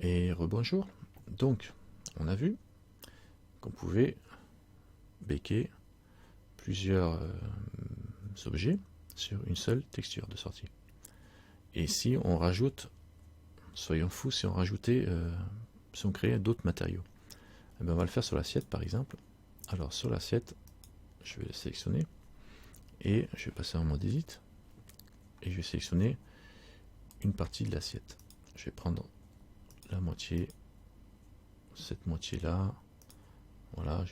Et rebonjour. Donc, on a vu qu'on pouvait béquer plusieurs objets sur une seule texture de sortie. Et si on rajoute, soyons fous, si on rajoutait, si on créait d'autres matériaux, eh bien on va le faire sur l'assiette par exemple. Alors sur l'assiette, je vais le sélectionner et je vais passer en mode edit et je vais sélectionner une partie de l'assiette. Je vais prendre la moitié, cette moitié là, voilà,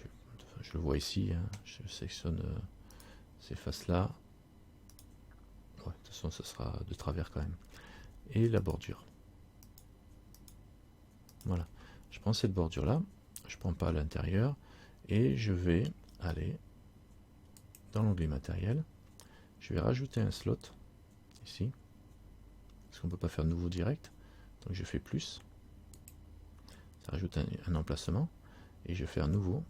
je le vois ici, hein, je sélectionne ces faces là, ouais, de toute façon ça sera de travers quand même, et la bordure, voilà, je prends cette bordure là, je prends pas à l'intérieur, et je vais aller dans l'onglet matériel, je vais rajouter un slot, ici, parce qu'on ne peut pas faire de nouveau direct, donc je fais plus, ça rajoute un emplacement, et je fais un nouveau,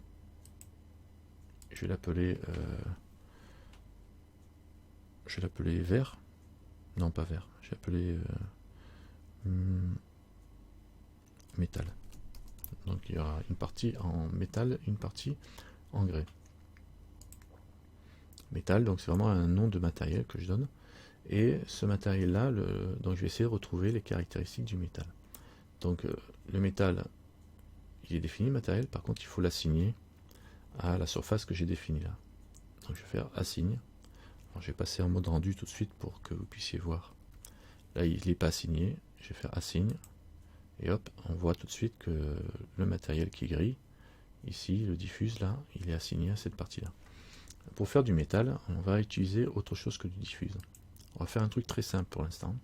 je vais l'appeler vert, non pas vert, je vais l'appeler métal. Donc il y aura une partie en métal, une partie en grès. Métal, donc c'est vraiment un nom de matériel que je donne. Et ce matériel là, donc je vais essayer de retrouver les caractéristiques du métal. Donc le métal, il est défini matériel, par contre il faut l'assigner à la surface que j'ai définie là. Donc je vais faire assigne. Alors, je vais passer en mode rendu tout de suite pour que vous puissiez voir. Là il n'est pas assigné, je vais faire assigne. Et hop, on voit tout de suite que le matériel qui est gris, ici, le diffuse là, il est assigné à cette partie-là. Pour faire du métal, on va utiliser autre chose que du diffuse. On va faire un truc très simple pour l'instant.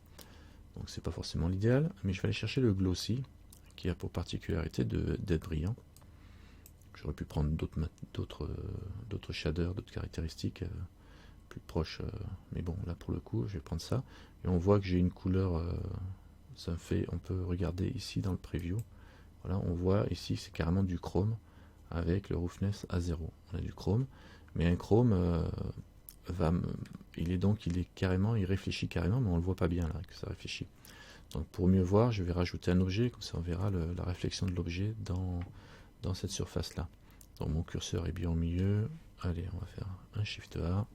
Donc c'est pas forcément l'idéal, mais je vais aller chercher le glossy, qui a pour particularité d'être brillant. J'aurais pu prendre d'autres shaders, d'autres caractéristiques plus proches, mais bon, là pour le coup, je vais prendre ça. Et on voit que j'ai une couleur, ça me fait, on peut regarder ici dans le preview. Voilà, on voit ici, c'est carrément du chrome avec le roughness à 0. On a du chrome, mais un chrome il est carrément, il réfléchit carrément, mais on le voit pas bien là que ça réfléchit. Donc pour mieux voir, je vais rajouter un objet, comme ça on verra la réflexion de l'objet dans cette surface là. Donc mon curseur est bien au milieu. Allez, on va faire un Shift A.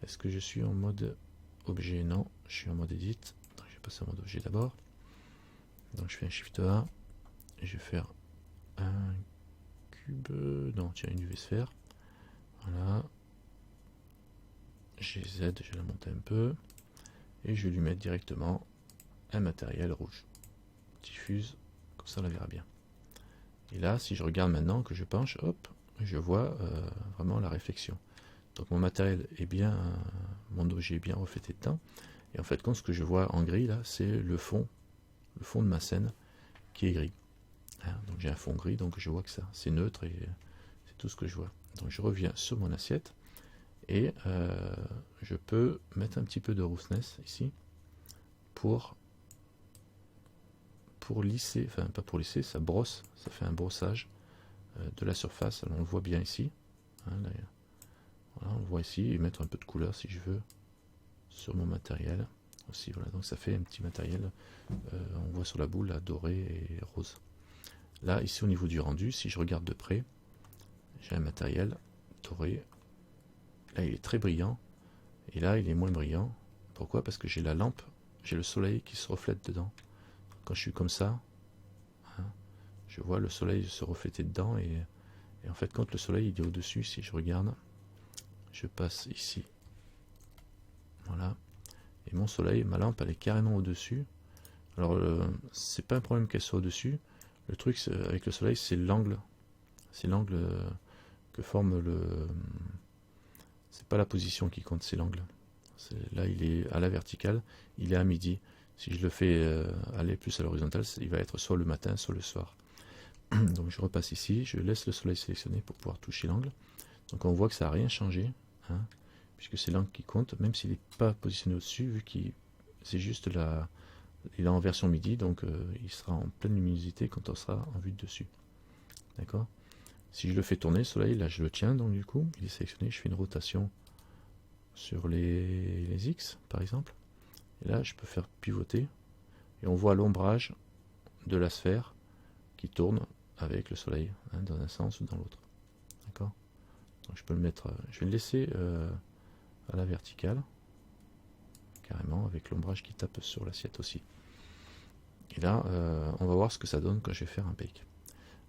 Est-ce que je suis en mode objet? Non, je suis en mode edit. Donc je vais passer en mode objet d'abord. Donc je fais un Shift A et je vais faire un cube, non tiens, une UV sphère. Voilà. GZ, je vais la monter un peu et je vais lui mettre directement un matériel rouge. Diffuse, comme ça on la verra bien. Et là, si je regarde maintenant que je penche, hop, je vois vraiment la réflexion. Donc mon matériel est bien, mon objet est bien reflété dedans. Et en fait, ce que je vois en gris là, c'est le fond de ma scène qui est gris. Donc j'ai un fond gris, donc je vois que ça, c'est neutre et c'est tout ce que je vois. Donc je reviens sur mon assiette et je peux mettre un petit peu de roughness ici pour lisser, enfin pas pour lisser, ça brosse, ça fait un brossage de la surface. Alors on le voit bien ici, hein, là, voilà, on le voit ici, et mettre un peu de couleur si je veux sur mon matériel aussi. Voilà, donc ça fait un petit matériel, on voit sur la boule là, doré et rose. Là ici au niveau du rendu, si je regarde de près, j'ai un matériel doré, là il est très brillant, et là il est moins brillant. Pourquoi? Parce que j'ai la lampe, j'ai le soleil qui se reflète dedans. Quand je suis comme ça, hein, je vois le soleil se refléter dedans, et en fait quand le soleil il est au-dessus, si je regarde, je passe ici, voilà, et mon soleil, ma lampe elle est carrément au-dessus. Alors c'est pas un problème qu'elle soit au-dessus, le truc avec le soleil c'est l'angle que forme c'est pas la position qui compte, c'est l'angle. Là il est à la verticale, il est à midi. Si je le fais aller plus à l'horizontale, il va être soit le matin, soit le soir. Donc je repasse ici, je laisse le soleil sélectionné pour pouvoir toucher l'angle. Donc on voit que ça n'a rien changé, hein, puisque c'est l'angle qui compte, même s'il n'est pas positionné au-dessus, vu qu'il c'est juste il est en version midi, donc il sera en pleine luminosité quand on sera en vue de dessus. D'accord? Si je le fais tourner, le soleil, là je le tiens, donc du coup, il est sélectionné, je fais une rotation sur les X, par exemple. Et là, je peux faire pivoter, et on voit l'ombrage de la sphère qui tourne avec le soleil, hein, dans un sens ou dans l'autre. D'accord? Donc je peux le mettre, je vais le laisser à la verticale, carrément, avec l'ombrage qui tape sur l'assiette aussi. Et là, on va voir ce que ça donne quand je vais faire un bake.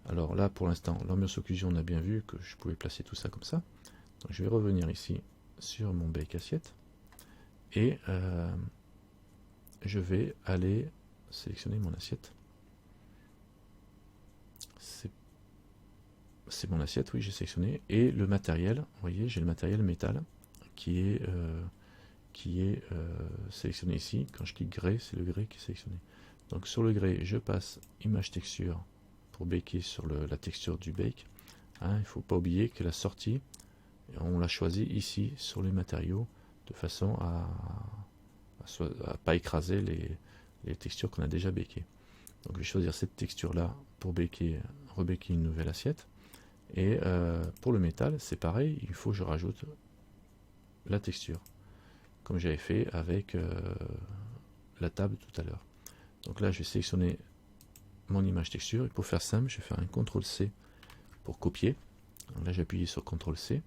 Alors là, pour l'instant, l'ambiance occlusion, on a bien vu que je pouvais placer tout ça comme ça. Donc je vais revenir ici sur mon bake assiette et je vais aller sélectionner mon assiette. C'est mon assiette, oui, j'ai sélectionné. Et le matériel, vous voyez, j'ai le matériel métal qui est sélectionné ici. Quand je clique grès, c'est le grès qui est sélectionné. Donc sur le grès, je passe image texture pour baker sur la texture du bake. Hein, il ne faut pas oublier que la sortie, on l'a choisi ici sur les matériaux de façon à pas écraser les textures qu'on a déjà bakées. Donc je vais choisir cette texture là pour rebaker une nouvelle assiette. Et pour le métal, c'est pareil, il faut que je rajoute la texture, comme j'avais fait avec la table tout à l'heure. Donc là, je vais sélectionner mon image texture, et pour faire simple, je vais faire un CTRL-C pour copier. Donc là, j'appuie sur CTRL-C,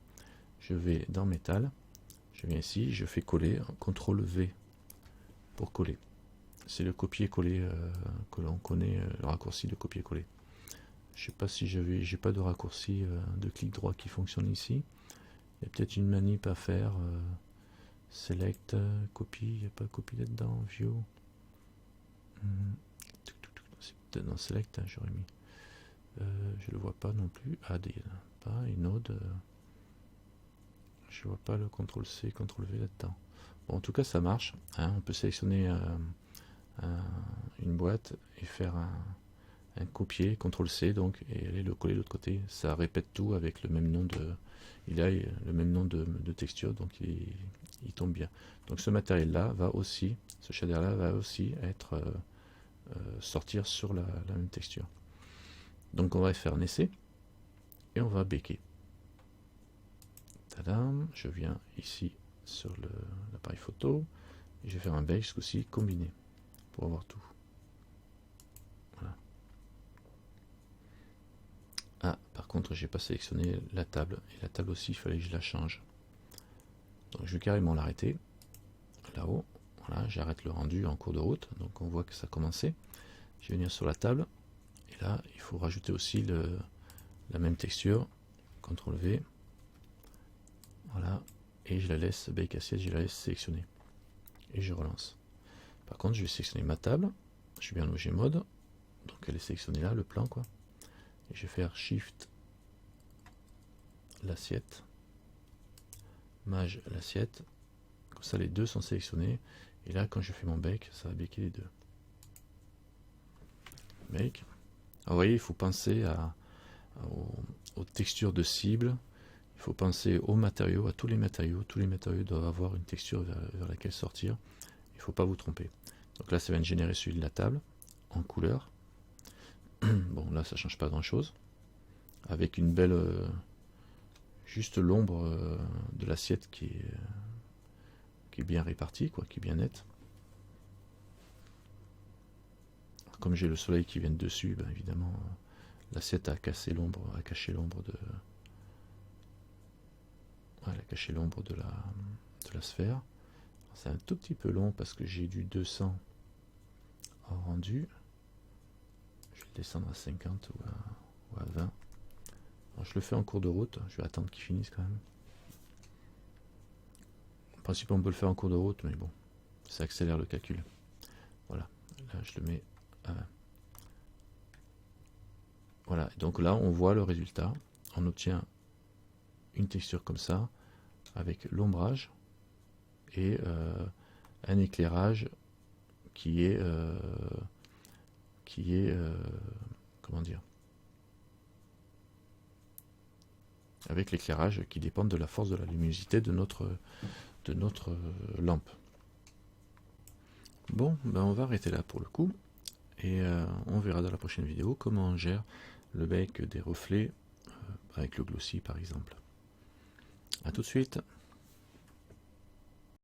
je vais dans métal, je viens ici, je fais coller, CTRL-V pour coller. C'est le copier-coller que l'on connaît, le raccourci de copier-coller. Je sais pas si j'ai pas de raccourci de clic droit qui fonctionne ici. Il y a peut-être une manip à faire. Select, copie, il n'y a pas de copie là-dedans. View. C'est peut-être dans Select, hein, j'aurais mis. Je le vois pas non plus. AD, pas. Et Node. Je vois pas le CTRL-C, CTRL-V là-dedans. Bon, en tout cas, ça marche. Hein, on peut sélectionner une boîte et faire un copier, CTRL-C, donc, et aller le coller de l'autre côté. Ça répète tout avec le même nom de... Il a le même nom de texture, donc il tombe bien. Donc ce matériel-là va aussi, ce shader-là va aussi être sortir sur la même texture. Donc on va faire un essai, et on va baker. Tadam, je viens ici sur l'appareil photo, et je vais faire un bake ce coup-ci combiné, pour avoir tout. Voilà. Ah, par contre, j'ai pas sélectionné la table, et la table aussi, il fallait que je la change. Donc je vais carrément l'arrêter, là-haut. Voilà, j'arrête le rendu en cours de route, donc on voit que ça a commencé. Je vais venir sur la table, et là, il faut rajouter aussi la même texture, CTRL-V, voilà, et je la laisse, bake assiette, je la laisse sélectionner. Et je relance. Par contre, je vais sélectionner ma table, je suis bien en objet mode, donc elle est sélectionnée là, le plan, quoi. Et je vais faire Shift, l'assiette, Maj, l'assiette, comme ça les deux sont sélectionnés, et là, quand je fais mon bake, ça va baker les deux. Bake. Alors, vous voyez, il faut penser aux textures de cible, il faut penser aux matériaux, à tous les matériaux doivent avoir une texture vers laquelle sortir, il ne faut pas vous tromper. Donc là, ça vient de générer celui de la table, en couleur. Bon, là, ça change pas grand-chose, avec une belle... juste l'ombre de l'assiette qui est bien répartie, quoi, qui est bien nette. Comme j'ai le soleil qui vient de dessus, ben évidemment, l'assiette a caché l'ombre de... Ouais, elle a caché l'ombre de la sphère. C'est un tout petit peu long parce que j'ai du 200 en rendu. Je vais le descendre à 50 ou à 20. Alors, je le fais en cours de route, je vais attendre qu'il finisse quand même. En principe, on peut le faire en cours de route, mais bon, ça accélère le calcul. Voilà, là je le mets à 20. Voilà, donc là on voit le résultat. On obtient une texture comme ça, avec l'ombrage et un éclairage qui est comment dire, avec l'éclairage qui dépend de la force de la luminosité de notre lampe. Bon, ben on va arrêter là pour le coup, et on verra dans la prochaine vidéo comment on gère le bake des reflets avec le glossy par exemple. A tout de suite.